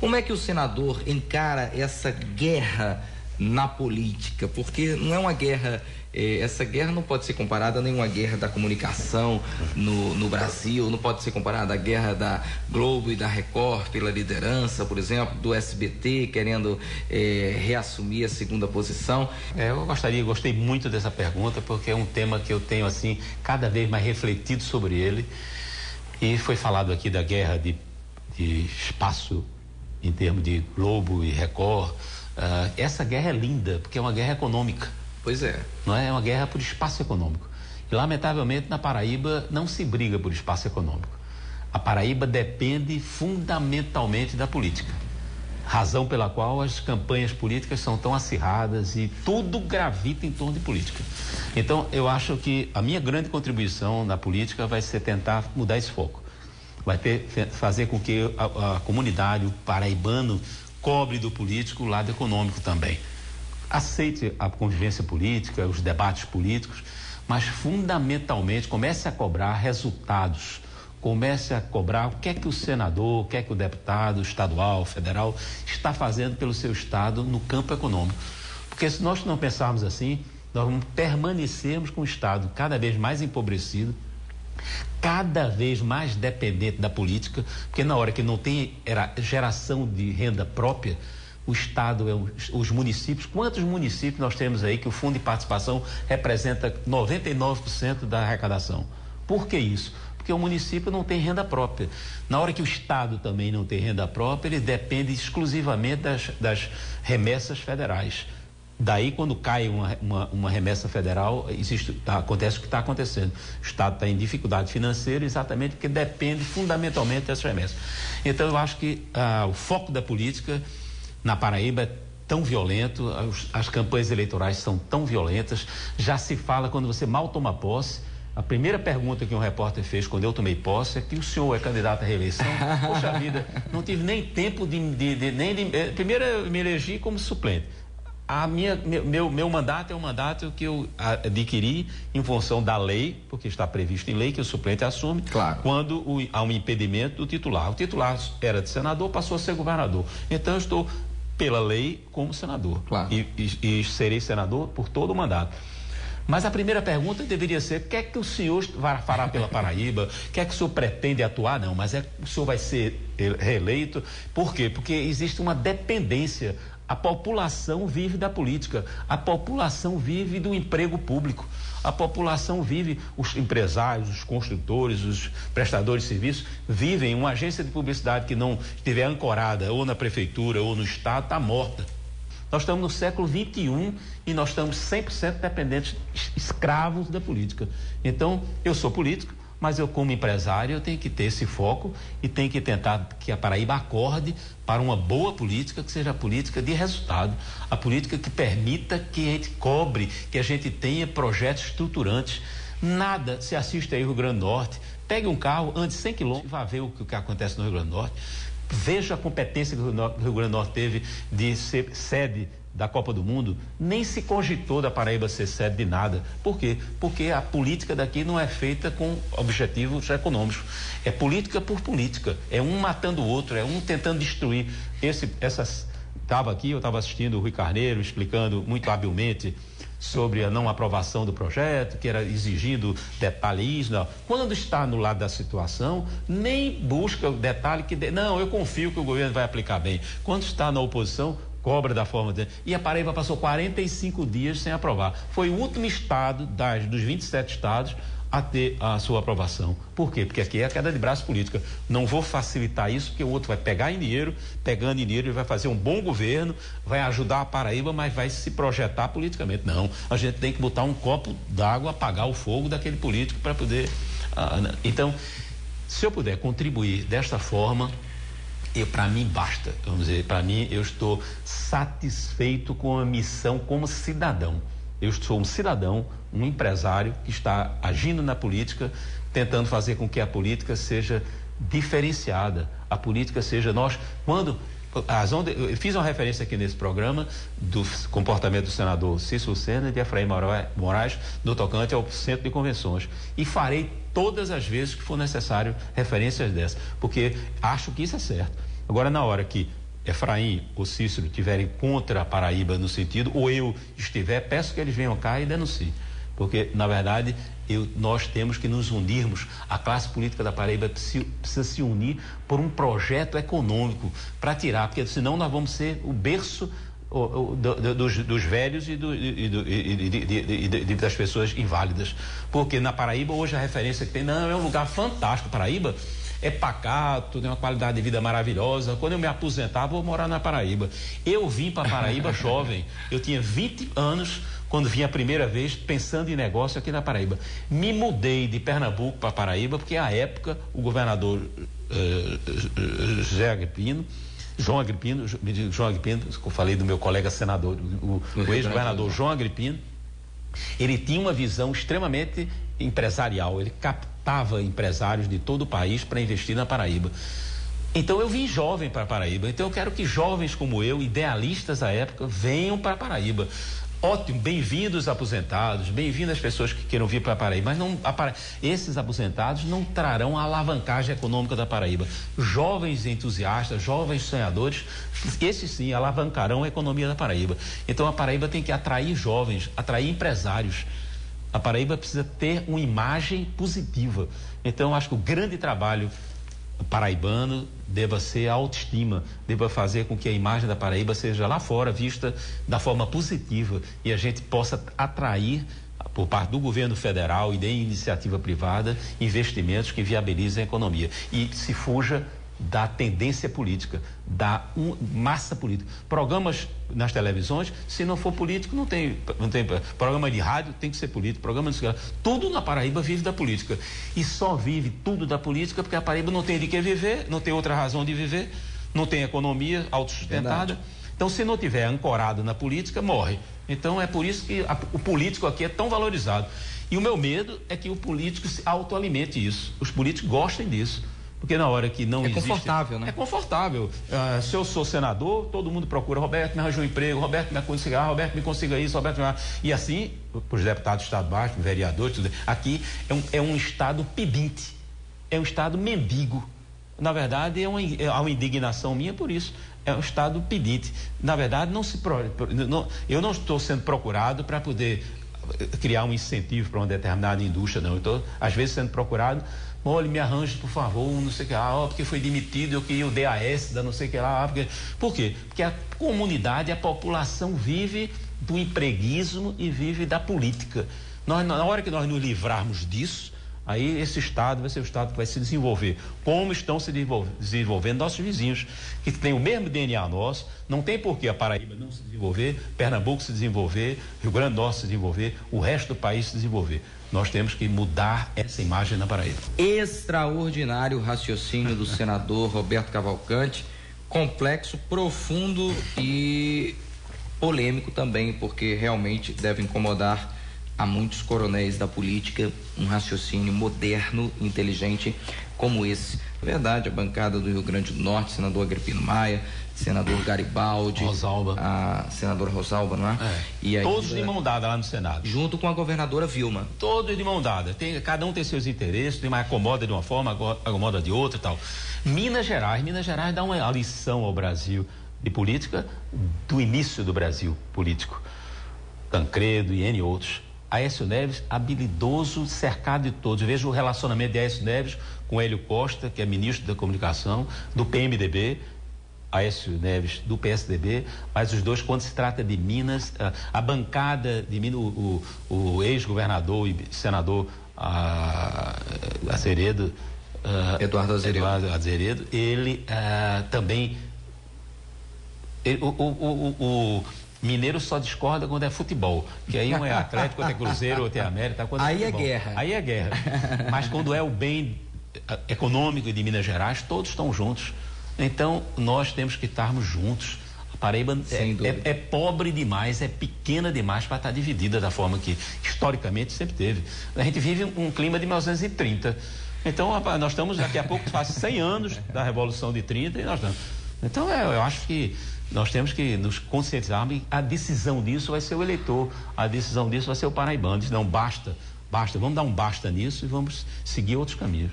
Como é que o senador encara essa guerra na política? Porque não é uma guerra, essa guerra não pode ser comparada a nenhuma guerra da comunicação no Brasil, não pode ser comparada à guerra da Globo e da Record pela liderança, por exemplo, do SBT querendo reassumir a segunda posição. Eu gostei muito dessa pergunta, porque é um tema que eu tenho assim cada vez mais refletido sobre ele, e foi falado aqui da guerra de espaço em termos de Globo e Record. Essa guerra é linda, porque é uma guerra econômica. Pois é. Não é? É uma guerra por espaço econômico. E, lamentavelmente, na Paraíba não se briga por espaço econômico. A Paraíba depende fundamentalmente da política. Razão pela qual as campanhas políticas são tão acirradas e tudo gravita em torno de política. Então, eu acho que a minha grande contribuição na política vai ser tentar mudar esse foco. Vai fazer com que a comunidade, o paraibano, cobre do político o lado econômico também. Aceite a convivência política, os debates políticos, mas fundamentalmente comece a cobrar resultados, comece a cobrar o que é que o senador, o que é que o deputado estadual, federal está fazendo pelo seu estado no campo econômico. Porque se nós não pensarmos assim, nós vamos permanecermos com o estado cada vez mais empobrecido, cada vez mais dependente da política, porque na hora que não tem geração de renda própria, o estado, os municípios, quantos municípios nós temos aí que o fundo de participação representa 99% da arrecadação? Por que isso? Porque o município não tem renda própria. Na hora que o estado também não tem renda própria, ele depende exclusivamente das remessas federais. Daí, quando cai uma remessa federal, acontece o que está acontecendo. O estado está em dificuldade financeira exatamente porque depende fundamentalmente dessas remessas. Então, eu acho que o foco da política na Paraíba é tão violento, as campanhas eleitorais são tão violentas. Já se fala, quando você mal toma posse, a primeira pergunta que um repórter fez quando eu tomei posse é que o senhor é candidato à reeleição. Poxa vida, não tive nem tempo primeiro eu me elegi como suplente. Meu mandato é um mandato que eu adquiri em função da lei, porque está previsto em lei que o suplente assume, claro, quando há um impedimento do titular. O titular era de senador, passou a ser governador. Então eu estou pela lei como senador, claro, e serei senador por todo o mandato. Mas a primeira pergunta deveria ser: o que é que o senhor fará pela Paraíba? O que é que o senhor pretende atuar? Não, mas o senhor vai ser reeleito. Por quê? Porque existe uma dependência. A população vive da política, a população vive do emprego público, a população vive, os empresários, os construtores, os prestadores de serviços vivem. Uma agência de publicidade que não estiver ancorada ou na prefeitura ou no estado está morta. Nós estamos no século XXI e nós estamos 100% dependentes, escravos da política. Então, eu sou político, mas eu, como empresário, eu tenho que ter esse foco e tenho que tentar que a Paraíba acorde para uma boa política, que seja a política de resultado, a política que permita que a gente cobre, que a gente tenha projetos estruturantes. Nada se assiste aí no Rio Grande do Norte, pegue um carro, ande 100 quilômetros, vá ver o que acontece no Rio Grande do Norte, veja a competência que o Rio Grande do Norte teve de ser sede da Copa do Mundo. Nem se cogitou da Paraíba ser sede de nada. Por quê? Porque a política daqui não é feita com objetivos econômicos. É política por política. É um matando o outro, é um tentando destruir. Eu estava assistindo o Rui Carneiro explicando muito habilmente sobre a não aprovação do projeto, que era exigindo detalhismo. Quando está no lado da situação, nem busca o detalhe não, eu confio que o governo vai aplicar bem. Quando está na oposição, cobra da forma dele. E a Paraíba passou 45 dias sem aprovar. Foi o último estado dos 27 estados a ter a sua aprovação. Por quê? Porque aqui é a queda de braço política. Não vou facilitar isso, porque o outro vai pegar em dinheiro, pegando em dinheiro, ele vai fazer um bom governo, vai ajudar a Paraíba, mas vai se projetar politicamente. Não, a gente tem que botar um copo d'água, apagar o fogo daquele político para poder... Então, se eu puder contribuir desta forma, para mim basta, vamos dizer, para mim eu estou satisfeito com a missão como cidadão. Eu sou um cidadão, um empresário que está agindo na política, tentando fazer com que a política seja diferenciada, a política seja eu fiz uma referência aqui nesse programa do comportamento do senador Cícero Lucena e de Efraim Moraes no tocante ao centro de convenções, e farei todas as vezes que for necessário referências dessas, porque acho que isso é certo. Agora, na hora que Efraim ou Cícero tiverem contra a Paraíba no sentido, ou eu estiver, peço que eles venham cá e denunciem. Porque, na verdade, nós temos que nos unirmos. A classe política da Paraíba precisa se unir por um projeto econômico para tirar, porque senão nós vamos ser o berço dos velhos e das pessoas inválidas. Porque na Paraíba, hoje a referência que tem, não, é um lugar fantástico. Paraíba é pacato, tem uma qualidade de vida maravilhosa. Quando eu me aposentar, vou morar na Paraíba. Eu vim para Paraíba jovem, eu tinha 20 anos quando vim a primeira vez pensando em negócio aqui na Paraíba. Me mudei de Pernambuco para Paraíba, porque à época o governador João Agripino, eu falei do meu colega senador, o ex-governador João Agripino, ele tinha uma visão extremamente empresarial, ele captava empresários de todo o país para investir na Paraíba. Então eu vim jovem para Paraíba, então eu quero que jovens como eu, idealistas à época, venham para Paraíba. Ótimo, bem-vindos aposentados, bem-vindas as pessoas que queiram vir para a Paraíba, mas não, esses aposentados não trarão a alavancagem econômica da Paraíba. Jovens entusiastas, jovens sonhadores, esses sim alavancarão a economia da Paraíba. Então a Paraíba tem que atrair jovens, atrair empresários. A Paraíba precisa ter uma imagem positiva. Então acho que o grande trabalho paraibano deva ser a autoestima, deva fazer com que a imagem da Paraíba seja lá fora vista da forma positiva e a gente possa atrair, por parte do governo federal e da iniciativa privada, investimentos que viabilizem a economia e se fuja da tendência política, da massa política. Programas nas televisões, se não for político, não tem programa de rádio, tem que ser político, programa de tudo na Paraíba vive da política. E só vive tudo da política porque a Paraíba não tem de que viver, não tem outra razão de viver, não tem economia autossustentada. Então, se não tiver ancorado na política, morre. Então, é por isso que o político aqui é tão valorizado. E o meu medo é que o político se autoalimente isso. Os políticos gostem disso. Porque na hora que não existe... É confortável, né? É confortável. Se eu sou senador, todo mundo procura, Roberto, me arranja um emprego, Roberto, me consiga, Roberto, me consiga isso, Roberto, e assim, para os deputados estaduais, para os vereadores, tudo. Aqui é um estado pedinte, é um estado mendigo. Na verdade, há uma indignação minha por isso. É um estado pedinte. Na verdade, eu não estou sendo procurado para poder criar um incentivo para uma determinada indústria, não. Eu estou, às vezes, sendo procurado... Olha, me arranje, por favor, não sei o que lá, porque foi demitido, eu queria o DAS da não sei o que lá. Por quê? Porque a comunidade, a população vive do empreguismo e vive da política. Na hora que nós nos livrarmos disso, aí esse estado vai ser o estado que vai se desenvolver, como estão se desenvolvendo nossos vizinhos, que têm o mesmo DNA nosso. Não tem por que a Paraíba não se desenvolver, Pernambuco se desenvolver, Rio Grande do Norte se desenvolver, o resto do país se desenvolver. Nós temos que mudar essa imagem na Paraíba. Extraordinário raciocínio do senador Roberto Cavalcante, complexo, profundo e polêmico também, porque realmente deve incomodar a muitos coronéis da política um raciocínio moderno, inteligente como esse. Na verdade, a bancada do Rio Grande do Norte, senador Agripino Maia, senador Garibaldi, Rosalba. A senadora Rosalba, não é? E todos de mão dada lá no Senado. Junto com a governadora Vilma. Todos de mão dada. Cada um tem seus interesses, tem mais acomoda de uma forma, acomoda de outra e tal. Minas Gerais dá uma lição ao Brasil de política do início do Brasil político. Tancredo e N outros. Aécio Neves, habilidoso, cercado de todos. Eu vejo o relacionamento de Aécio Neves com Hélio Costa, que é ministro da Comunicação, do PMDB, Aécio Neves do PSDB, mas os dois, quando se trata de Minas, a bancada de Minas, o ex-governador e senador Azeredo, Eduardo Azeredo, ele também... O mineiro só discorda quando é futebol, que aí um é Atlético, outro é Cruzeiro, outro é América. Aí é guerra. Aí é guerra. Mas quando é o bem econômico de Minas Gerais, todos estão juntos. Então, nós temos que estarmos juntos. A Paraíba é pobre demais, é pequena demais para estar dividida da forma que historicamente sempre teve. A gente vive um clima de 1930. Então, nós estamos, daqui a pouco, faz 100 anos da Revolução de 30 e nós estamos. Então, eu acho que nós temos que nos conscientizar, e a decisão disso vai ser o eleitor, a decisão disso vai ser o paraibano. Diz, não, basta, vamos dar um basta nisso e vamos seguir outros caminhos.